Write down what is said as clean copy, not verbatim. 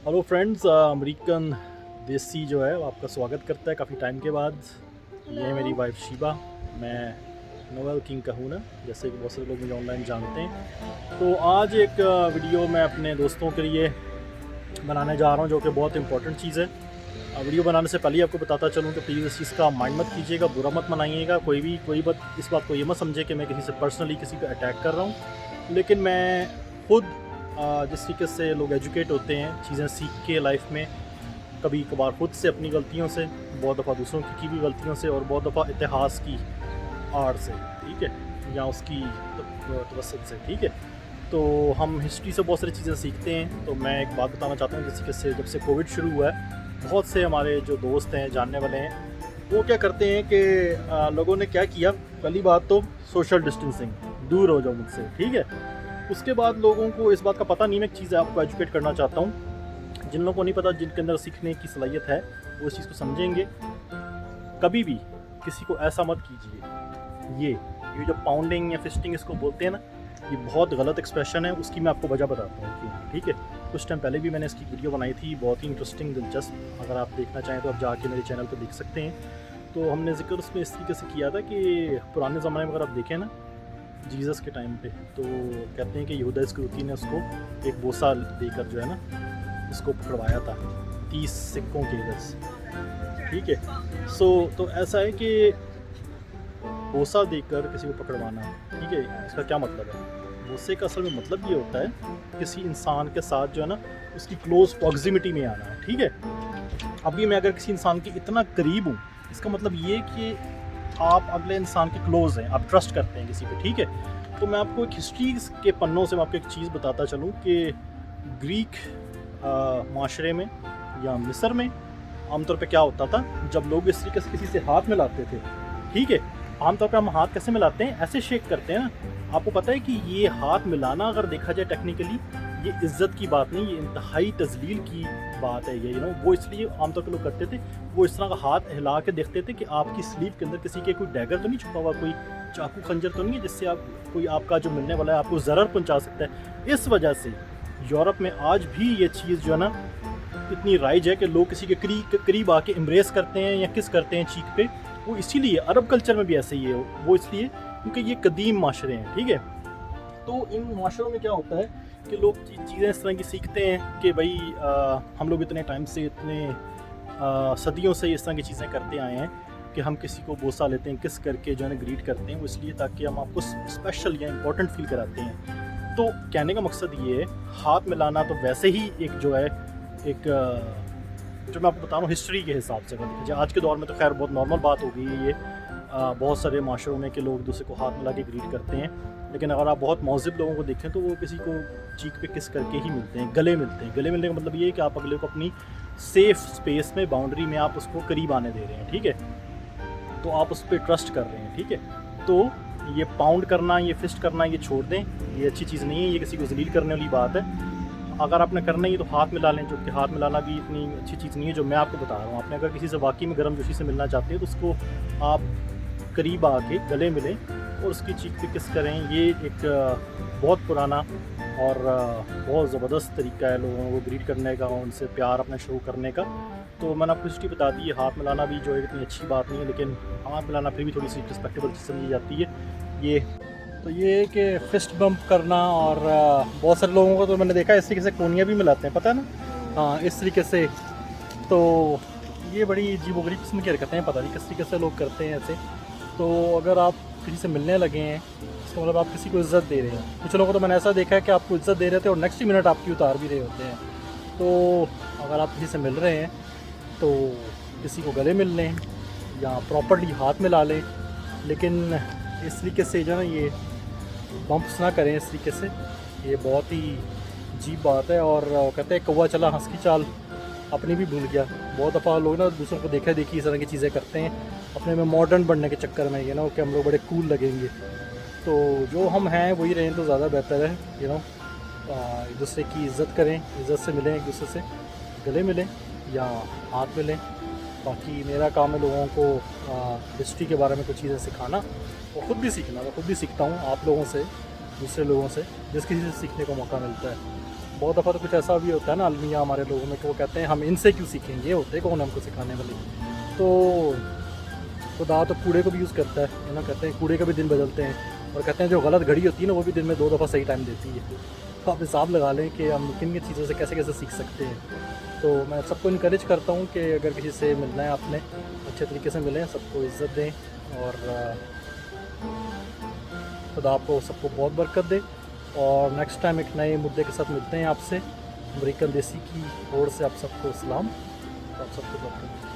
Hello friends, American देसी जो है वो आपका स्वागत करता है काफ़ी टाइम के बाद। ये है मेरी वाइफ शीबा। मैं नोवेल किंग का हूँ ना, जैसे कि बहुत सारे लोग मुझे ऑनलाइन जानते हैं। तो आज एक वीडियो मैं अपने दोस्तों के लिए बनाने जा रहा हूँ, जो कि बहुत इंपॉर्टेंट चीज़ है। वीडियो बनाने से पहले ही आपको बताता चलूँ कि प्लीज़ इस चीज़ का माइंड मत कीजिएगा, बुरा मत मनाइएगा। कोई बात इस बात को ये मत समझे कि मैं किसी से पर्सनली किसी को अटैक कर रहा हूँ। लेकिन मैं खुद जिस तरीके से लोग एजुकेट होते हैं चीज़ें सीख के लाइफ में, कभी कभार खुद से अपनी गलतियों से, बहुत दफ़ा दूसरों की भी गलतियों से, और बहुत दफ़ा इतिहास की आड़ से, ठीक है, या उसकी तवसत से, ठीक है। तो हम हिस्ट्री से बहुत सारी चीज़ें सीखते हैं। तो मैं एक बात बताना चाहता हूँ, जिस तरीके से जब से कोविड शुरू हुआ है, बहुत से हमारे जो दोस्त हैं, जानने वाले हैं, वो क्या करते हैं कि लोगों ने क्या किया, पहली बात तो सोशल डिस्टेंसिंग, दूर हो जाओ मुझसे, ठीक है। उसके बाद लोगों को इस बात का पता नहीं, मैं एक चीज़ आपको एजुकेट करना चाहता हूँ। जिन लोगों को नहीं पता, जिनके अंदर सीखने की सलाहियत है, वो इस चीज़ को समझेंगे। कभी भी किसी को ऐसा मत कीजिए। ये जो पाउंडिंग या फिस्टिंग इसको बोलते हैं ना, ये बहुत गलत एक्सप्रेशन है। उसकी मैं आपको वजह बताता हूँ क्यों, ठीक है। कुछ टाइम पहले भी मैंने इसकी वीडियो बनाई थी, बहुत ही इंटरेस्टिंग, दिलचस्प। अगर आप देखना चाहें तो आप जाके मेरे चैनल पर देख सकते हैं। तो हमने जिक्र उसमें इस तरीके से किया था कि पुराने ज़माने में अगर आप देखें ना, जीसस के टाइम पे, तो कहते हैं कि यहूदा इस्करियोती ने उसको एक बोसा देकर जो है ना, उसको पकड़वाया था 30 सिक्कों के एवज, ठीक है। तो ऐसा है कि बोसा देकर किसी को पकड़वाना, ठीक है, इसका क्या मतलब है। बोसे का असल में मतलब ये होता है किसी इंसान के साथ जो है ना, उसकी क्लोज प्रॉक्सिमिटी में आना, ठीक है। अभी मैं अगर किसी इंसान के इतना करीब हूँ, इसका मतलब ये कि आप अगले इंसान के क्लोज हैं, आप ट्रस्ट करते हैं किसी पे, ठीक है। तो मैं आपको एक हिस्ट्री के पन्नों से मैं आपको एक चीज़ बताता चलूँ कि ग्रीक माशरे में या मिस्र में आमतौर पे क्या होता था, जब लोग इस तरीके से किसी से हाथ मिलाते थे, ठीक है। आमतौर पे हम हाथ कैसे मिलाते हैं, ऐसे शेक करते हैं ना। आपको पता है कि ये हाथ मिलाना, अगर देखा जाए टेक्निकली, ये इज़्ज़त की बात नहीं, ये इंतहाई तजलील की बात है। ये वो इसलिए आमतौर पे लोग करते थे, वो इस तरह का हाथ हिला के देखते थे कि आपकी स्लीव के अंदर किसी के कोई डैगर तो नहीं छुपा हुआ, कोई चाकू खंजर तो नहीं है, जिससे आप कोई आपका जो मिलने वाला है आपको ज़रर पहुंचा सकता है। इस वजह से यूरोप में आज भी ये चीज़ जो है ना, इतनी राइज है कि लोग किसी के करीब आके एम्ब्रेस करते हैं या किस करते हैं चीख पे। वो इसीलिए अरब कल्चर में भी ऐसे ही है, वो इसलिए क्योंकि ये कदीम माशरे हैं, ठीक है। तो इन माशरों में क्या होता है कि लोग चीज़ें इस तरह की सीखते हैं कि भाई हम लोग इतने टाइम से, इतने सदियों से इस तरह की चीज़ें करते आए हैं कि हम किसी को बोसा लेते हैं, किस करके जो है ना ग्रीट करते हैं, वो इसलिए ताकि हम आपको स्पेशल या इम्पोर्टेंट फील कराते हैं। तो कहने का मकसद ये है, हाथ मिलाना तो वैसे ही एक जो है, एक जो मैं आपको बता रहा हूँ हिस्ट्री के हिसाब से, अगर देखा जाए आज के दौर में तो खैर बहुत नॉर्मल बात हो गई है ये, बहुत सारे माशरों में कि लोग दूसरे को हाथ मिला के ग्रीट करते हैं। लेकिन अगर आप बहुत महज़िब लोगों को देखें तो वो किसी को चीख पे किस करके ही मिलते हैं, गले मिलते हैं। गले मिलने का मतलब ये है कि आप अगले को अपनी सेफ स्पेस में, बाउंड्री में आप उसको करीब आने दे रहे हैं, ठीक है। तो आप उस पर ट्रस्ट कर रहे हैं, ठीक है। तो ये पाउंड करना, ये फिस्ट करना, ये छोड़ दें, ये अच्छी चीज़ नहीं है, ये किसी को जलील करने वाली बात है। अगर आपने करना ही तो हाथ मिला लें, जो कि हाथ मिलाना भी इतनी अच्छी चीज़ नहीं है जो मैं आपको बता रहा हूँ। आपने अगर किसी से वाकई में गर्मजोशी से मिलना चाहते हैं तो उसको आप करीब आके गले मिलें और उसकी चीख पे किस करें। ये एक बहुत पुराना और बहुत ज़बरदस्त तरीका है लोगों को ग्रीट करने का, उनसे प्यार अपना शो करने का। तो मैंने आपको हिस्ट्री बता दी है। हाथ मिलाना भी जो है इतनी अच्छी बात नहीं है, लेकिन हाथ मिलाना फिर भी थोड़ी सी रिस्पेक्टेबल समझी जाती है। ये तो ये कि फिस्ट बम्प करना, और बहुत सारे लोगों को तो मैंने देखा है इस तरीके से कोनियाँ भी मिलाते हैं, पता है ना, हाँ, इस तरीके से। तो ये बड़ी अजीबोगरीब किस्म की हरकतें हैं, पता नहीं किस तरीके से लोग करते हैं ऐसे। तो अगर आप किसी से मिलने लगे हैं, इसका मतलब आप किसी को इज़्ज़त दे रहे हैं। कुछ लोगों को तो मैंने ऐसा देखा है कि आपको इज़्ज़त दे रहे थे और नेक्स्ट ही मिनट आपकी उतार भी रहे होते हैं। तो अगर आप किसी से मिल रहे हैं तो किसी को गले मिल लें या प्रॉपर्ली हाथ मिला लें, लेकिन इस तरीके से जो है ना, ये बम्प्स ना करें इस तरीके से। ये बहुत ही अजीब बात है। और कहते हैं कौवा चला हंस की चाल अपनी भी भूल गया। बहुत दफ़ा लोग ना दूसरों को देखा देखी इस तरह की चीज़ें करते हैं अपने में मॉडर्न बनने के चक्कर में, कि हम लोग बड़े कूल लगेंगे। तो जो हम हैं वही रहें तो ज़्यादा बेहतर है। एक दूसरे की इज़्ज़त करें, इज़्ज़त से मिलें, एक दूसरे से गले मिलें या हाथ मिलें। बाकी मेरा काम है लोगों को हिस्ट्री के बारे में कुछ चीज़ें सिखाना और ख़ुद भी सीखना। मैं ख़ुद भी सीखता हूँ आप लोगों से, दूसरे लोगों से, जिस किसी से सीखने का मौका मिलता है। बहुत दफ़ा तो कुछ ऐसा भी होता है ना अलमिया हमारे लोगों में कि वो कहते हैं हम इनसे क्यों सीखेंगे, ये होते कौन हमको सिखाने वाले। तो खुदा तो कूड़े को भी यूज़ करता है ना, कहते हैं कूड़े का भी दिन बदलते हैं, और कहते हैं जो गलत घड़ी होती है ना वो भी दिन में 2 दफ़ा सही टाइम देती है। तो आप हिसाब लगा लें कि हम किन किन चीज़ों से कैसे कैसे सीख सकते हैं। तो मैं सबको इनक्रेज करता हूँ कि अगर किसी से मिलना है आपने, अच्छे तरीके से मिलें, सबको इज़्ज़त दें, और खुदा आपको सबको बहुत बरकत दे। और नेक्स्ट टाइम एक नए मुद्दे के साथ मिलते हैं आपसे। अमेरिकन देसी की ओर से आप सबको सलाम, आप सबको बरकत।